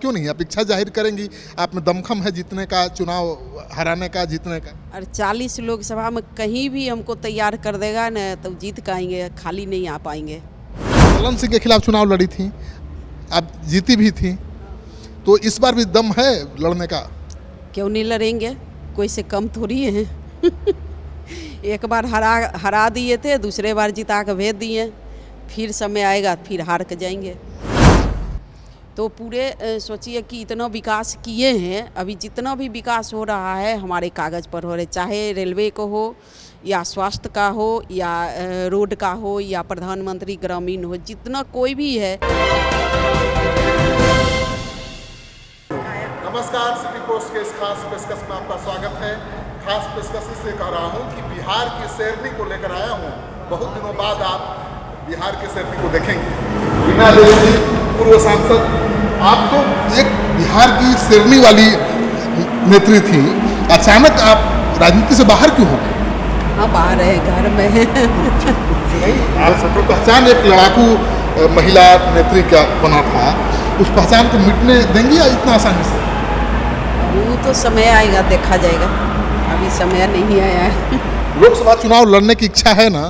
क्यों नहीं? आप इच्छा जाहिर करेंगी, आप में दमखम है जीतने का, चुनाव हराने का, जीतने का। और 40 लोकसभा में कहीं भी हमको तैयार कर देगा न तो जीत के आएंगे, खाली नहीं आ पाएंगे। ललन सिंह के खिलाफ चुनाव लड़ी थी, आप जीती भी थी, तो इस बार भी दम है लड़ने का? क्यों नहीं लड़ेंगे, कोई से कम थोड़ी है। एक बार हरा दिए थे, दूसरे बार जिता के भेज दिए, फिर समय आएगा फिर हार के जाएंगे। तो पूरे सोचिए कि इतना विकास किए हैं, अभी जितना भी विकास हो रहा है हमारे कागज़ पर हो रहे, चाहे रेलवे को हो या स्वास्थ्य का हो या रोड का हो या प्रधानमंत्री ग्रामीण हो, जितना कोई भी है। नमस्कार, सिटी पोस्ट के इस खास पेशकश में आपका स्वागत है। खास पेशकश इसलिए कह रहा हूँ कि बिहार की शेरनी को लेकर आया हूँ। बहुत दिनों बाद आप बिहार के शेरनी को देखेंगे। वीणा देवी जी, पूर्व सांसद, आप तो एक बिहार की शेरनी वाली नेत्री थी, अचानक आप राजनीति से बाहर क्यों हो गए? हाँ, बाहर है, घर में है। आप पहचान एक लड़ाकू महिला नेत्री का बना था, उस पहचान को मिटने देंगी या इतना आसानी से? वो तो समय आएगा, देखा जाएगा, अभी समय नहीं आया है। लोकसभा चुनाव लड़ने की इच्छा है ना?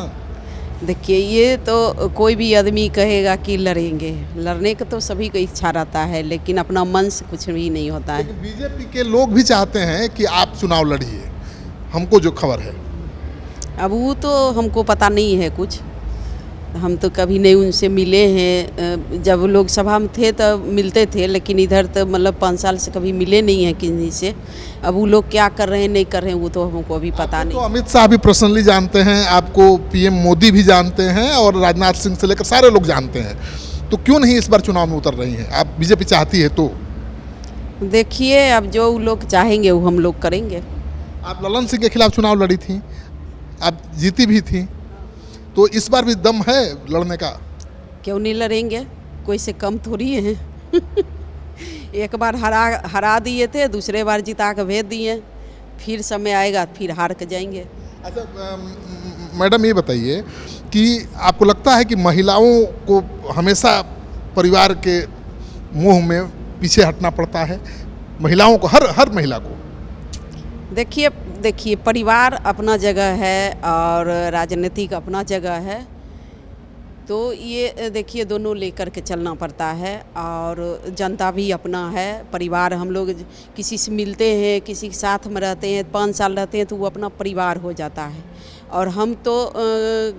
देखिए, ये तो कोई भी आदमी कहेगा कि लड़ेंगे, लड़ने का तो सभी को इच्छा रहता है, लेकिन अपना मन से कुछ भी नहीं होता है। लेकिन बीजेपी के लोग भी चाहते हैं कि आप चुनाव लड़िए, हमको जो खबर है। अब वो तो हमको पता नहीं है कुछ, हम तो कभी नहीं उनसे मिले हैं। जब लोकसभा में थे तब मिलते थे, लेकिन इधर तो मतलब 5 साल से कभी मिले नहीं हैं किसी से। अब वो लोग क्या कर रहे हैं नहीं कर रहे हैं वो तो हमको अभी पता नहीं। तो अमित शाह भी पर्सनली जानते हैं आपको, पीएम मोदी भी जानते हैं और राजनाथ सिंह से लेकर सारे लोग जानते हैं, तो क्यों नहीं इस बार चुनाव में उतर रही हैं? आप बीजेपी चाहती है तो? देखिए, अब जो लोग चाहेंगे वो हम लोग करेंगे। आप ललन सिंह के खिलाफ चुनाव लड़ी थी, आप जीती भी थी, तो इस बार भी दम है लड़ने का? क्यों नहीं लड़ेंगे, कोई से कम थोड़ी है। एक बार हरा दिए थे, दूसरे बार जिता के भेज दिए, फिर समय आएगा फिर हार के जाएंगे। अच्छा मैडम, ये बताइए कि आपको लगता है कि महिलाओं को हमेशा परिवार के मोह में पीछे हटना पड़ता है? महिलाओं को, हर महिला को? देखिए, परिवार अपना जगह है और राजनीतिक अपना जगह है, तो ये देखिए दोनों लेकर के चलना पड़ता है। और जनता भी अपना है, परिवार, हम लोग किसी से मिलते हैं, किसी के साथ में रहते हैं, 5 साल रहते हैं तो वो अपना परिवार हो जाता है। और हम तो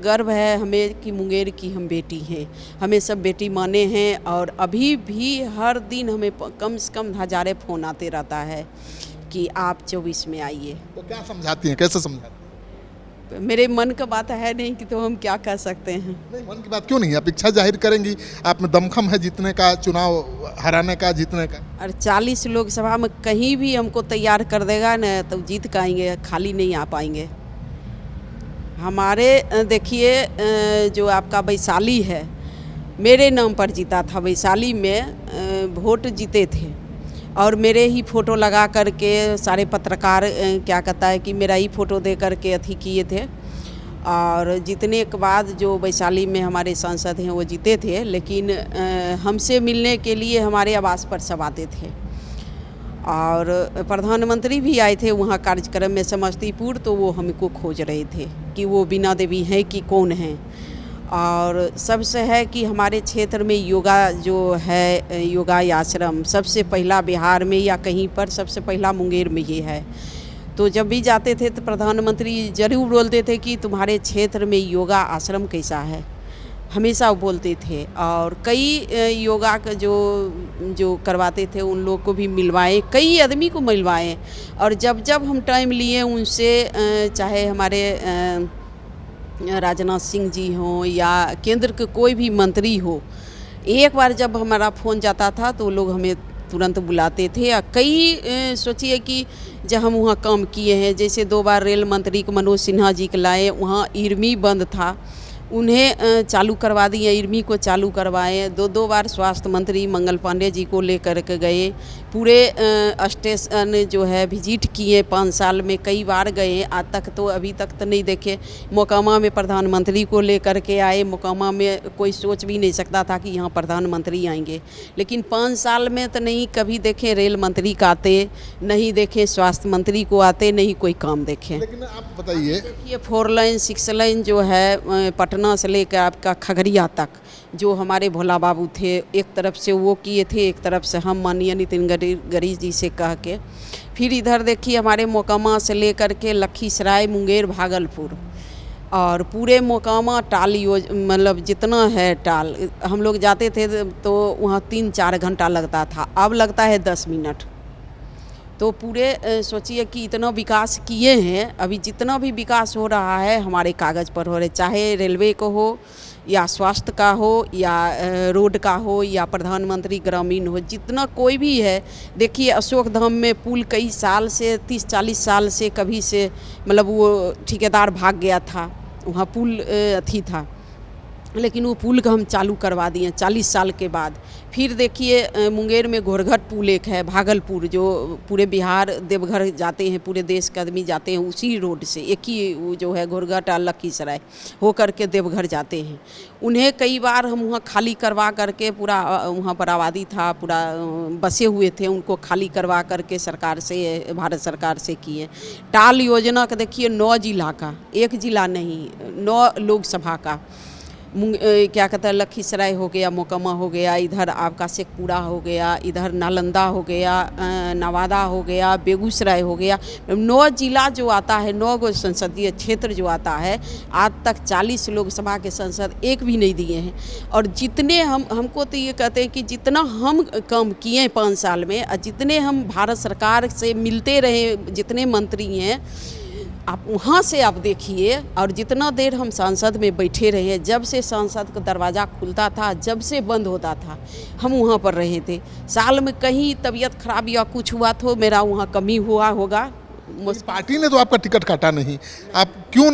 गर्व है हमें कि मुंगेर की हम बेटी हैं, हमें सब बेटी माने हैं। और अभी भी हर दिन हमें कम से कम हज़ारों फ़ोन आते रहता है कि आप 24 में आइए। तो क्या समझाती हैं, कैसे समझाती हैं? मेरे मन का बात है नहीं कि तो हम क्या कर सकते हैं। नहीं, मन की बात क्यों नहीं? आप इच्छा जाहिर करेंगी, आप में दमखम है जीतने का, चुनाव हराने का, जीतने का। और 40 लोकसभा में कहीं भी हमको तैयार कर देगा न तो जीत के आएंगे, खाली नहीं आ पाएंगे। हमारे देखिए, जो आपका वैशाली है, मेरे नाम पर जीता था। वैशाली में वोट जीते थे और मेरे ही फ़ोटो लगा करके सारे पत्रकार क्या कहता है कि मेरा ही फ़ोटो दे करके अथी किए थे। और जीतने के बाद जो वैशाली में हमारे सांसद हैं वो जीते थे, लेकिन हमसे मिलने के लिए हमारे आवास पर सब आते थे। और प्रधानमंत्री भी आए थे वहाँ कार्यक्रम में समस्तीपुर, तो वो हमको खोज रहे थे कि वो वीणा देवी हैं कि कौन हैं। और सबसे है कि हमारे क्षेत्र में योगा जो है, योगा आश्रम सबसे पहला बिहार में या कहीं पर सबसे पहला मुंगेर में ये है। तो जब भी जाते थे तो प्रधानमंत्री जरूर बोलते थे कि तुम्हारे क्षेत्र में योगा आश्रम कैसा है, हमेशा वो बोलते थे। और कई योगा का जो करवाते थे उन लोग को भी मिलवाए, कई आदमी को मिलवाए। और जब हम टाइम लिए उनसे, चाहे हमारे राजनाथ सिंह जी हों या केंद्र के कोई भी मंत्री हो, एक बार जब हमारा फ़ोन जाता था तो लोग हमें तुरंत बुलाते थे। और कई सोचिए कि जब हम वहाँ काम किए हैं, जैसे 2 बार रेल मंत्री को मनोज सिन्हा जी के लाए, वहाँ इरमी बंद था उन्हें चालू करवा दिए, इर्मी को चालू करवाए। दो बार स्वास्थ्य मंत्री मंगल पांडे जी को लेकर के गए, पूरे स्टेशन जो है विजिट किए, 5 साल में कई बार गए। आज तक तो अभी तक तो नहीं देखे। मोकामा में प्रधानमंत्री को लेकर के आए, मोकामा में कोई सोच भी नहीं सकता था कि यहाँ प्रधानमंत्री आएंगे, लेकिन 5 साल में तो नहीं कभी देखे रेल मंत्री का आते, नहीं देखे स्वास्थ्य मंत्री को आते, नहीं कोई काम देखे। लेकिन आप बताइए, देखिए 4 लाइन 6 लाइन जो है पटना से लेकर आपका खगड़िया तक, जो हमारे भोला बाबू थे, एक तरफ से वो किए थे, एक तरफ से हम माननीय नितिन गडकरी जी से कह के। फिर इधर देखिए हमारे मोकामा से लेकर के लखीसराय, मुंगेर, भागलपुर और पूरे मोकामा टाल मतलब जितना है टाल, हम लोग जाते थे तो वहाँ 3-4 घंटा लगता था, अब लगता है 10 मिनट। तो पूरे सोचिए कि इतना विकास किए हैं। अभी जितना भी विकास हो रहा है हमारे कागज़ पर हो रहे, चाहे रेलवे को हो या स्वास्थ्य का हो या रोड का हो या प्रधानमंत्री ग्रामीण हो, जितना कोई भी है। देखिए अशोक धाम में पुल कई साल से 30-40 साल से कभी से मतलब वो ठेकेदार भाग गया था, वहाँ पुल अथी था, लेकिन वो पुल का हम चालू करवा दिए 40 साल के बाद। फिर देखिए मुंगेर में घोरघट पुल एक है, भागलपुर, जो पूरे बिहार देवघर जाते हैं, पूरे देश के आदमी जाते हैं उसी रोड से, एक ही वो जो है घोरघट और लखीसराय हो करके देवघर जाते हैं। उन्हें कई बार हम वहाँ खाली करवा करके, पूरा वहाँ पर आबादी था, पूरा बसे हुए थे, उनको खाली करवा करके सरकार से, भारत सरकार से किए। टाल योजना का देखिए 9 जिला का, 1 जिला नहीं, 9 लोकसभा का, क्या कहता है लखीसराय हो गया, मोकामा हो गया, इधर आपका शेखपुरा हो गया, इधर नालंदा हो गया, नवादा हो गया, बेगूसराय हो गया। 9 जिला जो आता है, 9 गो संसदीय क्षेत्र जो आता है, आज तक 40 लोकसभा के सांसद एक भी नहीं दिए हैं। और जितने हमको तो ये कहते हैं कि जितना हम काम किए 5 साल में और जितने हम भारत सरकार से मिलते रहे, जितने मंत्री हैं, आप वहाँ से आप देखिए, और जितना देर हम संसद में बैठे रहे, जब से संसद का दरवाज़ा खुलता था, जब से बंद होता था, हम वहाँ पर रहे थे। साल में कहीं तबीयत खराब या कुछ हुआ तो मेरा वहाँ कमी हुआ होगा। पार्टी ने तो आपका टिकट काटा नहीं, आप क्यों,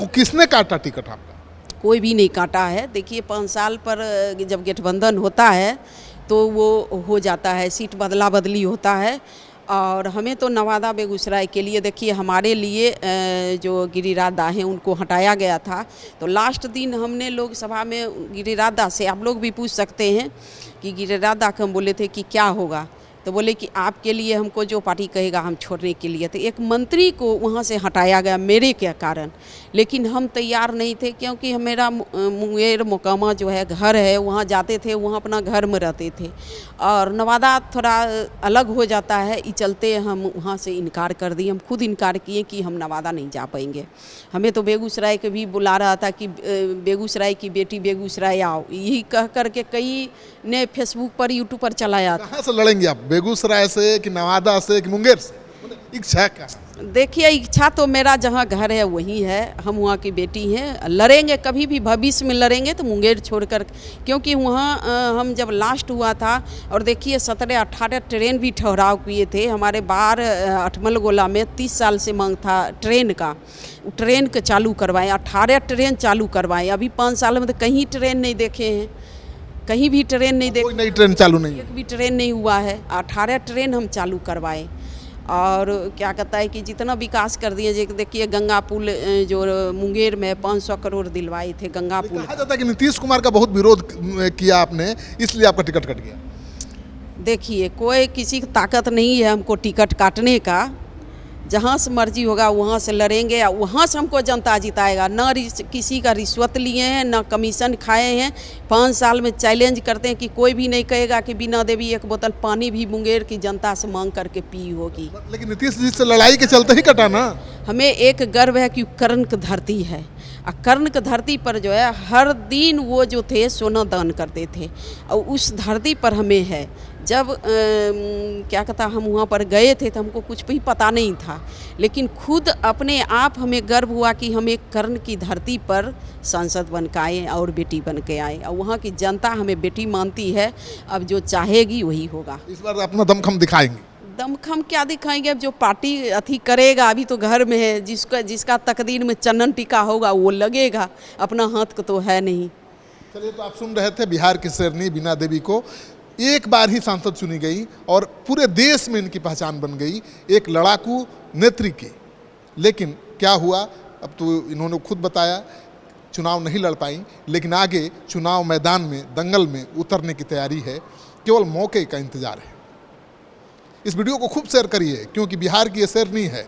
किसने काटा टिकट आपका? कोई भी नहीं काटा है। देखिए 5 साल पर जब गठबंधन होता है तो वो हो जाता है, सीट बदला बदली होता है। और हमें तो नवादा बेगूसराय के लिए देखिए हमारे लिए जो गिरिराज दा हैं उनको हटाया गया था। तो लास्ट दिन हमने लोकसभा में गिरिराज दा से, आप लोग भी पूछ सकते हैं कि गिरिराज दा को हम बोले थे कि क्या होगा, तो बोले कि आपके लिए हमको जो पार्टी कहेगा हम छोड़ने के लिए। तो एक मंत्री को वहाँ से हटाया गया मेरे के कारण, लेकिन हम तैयार नहीं थे, क्योंकि मेरा मुंगेर मोकामा जो है घर है, वहाँ जाते थे, वहाँ अपना घर में रहते थे। और नवादा थोड़ा अलग हो जाता है, इस चलते हम वहाँ से इनकार कर दिए। हम खुद इनकार किए कि हम नवादा नहीं जा पाएंगे। हमें तो बेगूसराय के भी बुला रहा था कि बेगूसराय की बेटी बेगूसराय आओ, यही कह करके कई ने फेसबुक पर, यूट्यूब पर चलाया। कहाँ से लड़ेंगे आप, बेगूसराय से कि नवादा से कि मुंगेर से? इच्छा क्या? देखिए इच्छा तो मेरा जहाँ घर है वही है, हम वहाँ की बेटी हैं। लड़ेंगे कभी भी भविष्य में लड़ेंगे तो मुंगेर छोड़कर, क्योंकि वहाँ हम जब लास्ट हुआ था, और देखिए 17-18 ट्रेन भी ठहराव किए थे हमारे बाहर अठमलगोला में। 30 साल से मांग था ट्रेन का, ट्रेन को चालू करवाएं, 18 ट्रेन चालू करवाएं। अभी 5 साल में तो कहीं ट्रेन नहीं देखे हैं, कहीं भी ट्रेन नहीं देखे, कोई नई ट्रेन चालू नहीं, एक भी ट्रेन नहीं हुआ है। 18 ट्रेन हम चालू करवाए। और क्या कहता है कि जितना विकास कर दिए, जैसे देखिए गंगा पुल जो मुंगेर में 500 करोड़ दिलवाए थे गंगा पुल। कहा जाता है कि नीतीश कुमार का बहुत विरोध किया आपने, इसलिए आपका टिकट कट गया। देखिए कोई किसी की ताकत नहीं है हमको टिकट काटने का, जहाँ से मर्जी होगा वहाँ से लड़ेंगे, वहाँ से हमको जनता जिताएगा। न किसी का रिश्वत लिए हैं, न कमीशन खाए हैं। 5 साल में चैलेंज करते हैं कि कोई भी नहीं कहेगा कि बिना देवी एक बोतल पानी भी मुंगेर की जनता से मांग करके पी होगी। लेकिन नीतीश जी से लड़ाई के चलते ही कटा ना। हमें एक गर्व है कि कर्ण की धरती है, और कर्ण की धरती पर जो है हर दिन वो जो थे सोना दान करते थे, और उस धरती पर हमें है। जब क्या कहता हम वहाँ पर गए थे तो हमको कुछ भी पता नहीं था, लेकिन खुद अपने आप हमें गर्व हुआ कि हम एक कर्ण की धरती पर सांसद बन के आए और बेटी बन के आए, और वहाँ की जनता हमें बेटी मानती है। अब जो चाहेगी वही होगा। इस बार अपना दमखम दिखाएंगे? दमखम क्या दिखाएंगे, अब जो पार्टी अथी करेगा, अभी तो घर में है, जिसका तकदीर में चंदन टीका होगा वो लगेगा, अपना हाथ को तो है नहीं। चलिए, तो आप सुन रहे थे बिहार की शेरनी बीना देवी को एक बार ही सांसद चुनी गई और पूरे देश में इनकी पहचान बन गई, एक लड़ाकू नेत्री की। लेकिन क्या हुआ, अब तो इन्होंने खुद बताया, चुनाव नहीं लड़ पाई, लेकिन आगे चुनाव मैदान में दंगल में उतरने की तैयारी है, केवल मौके का इंतजार है। इस वीडियो को खूब शेयर करिए, क्योंकि बिहार की ये शेरनी है।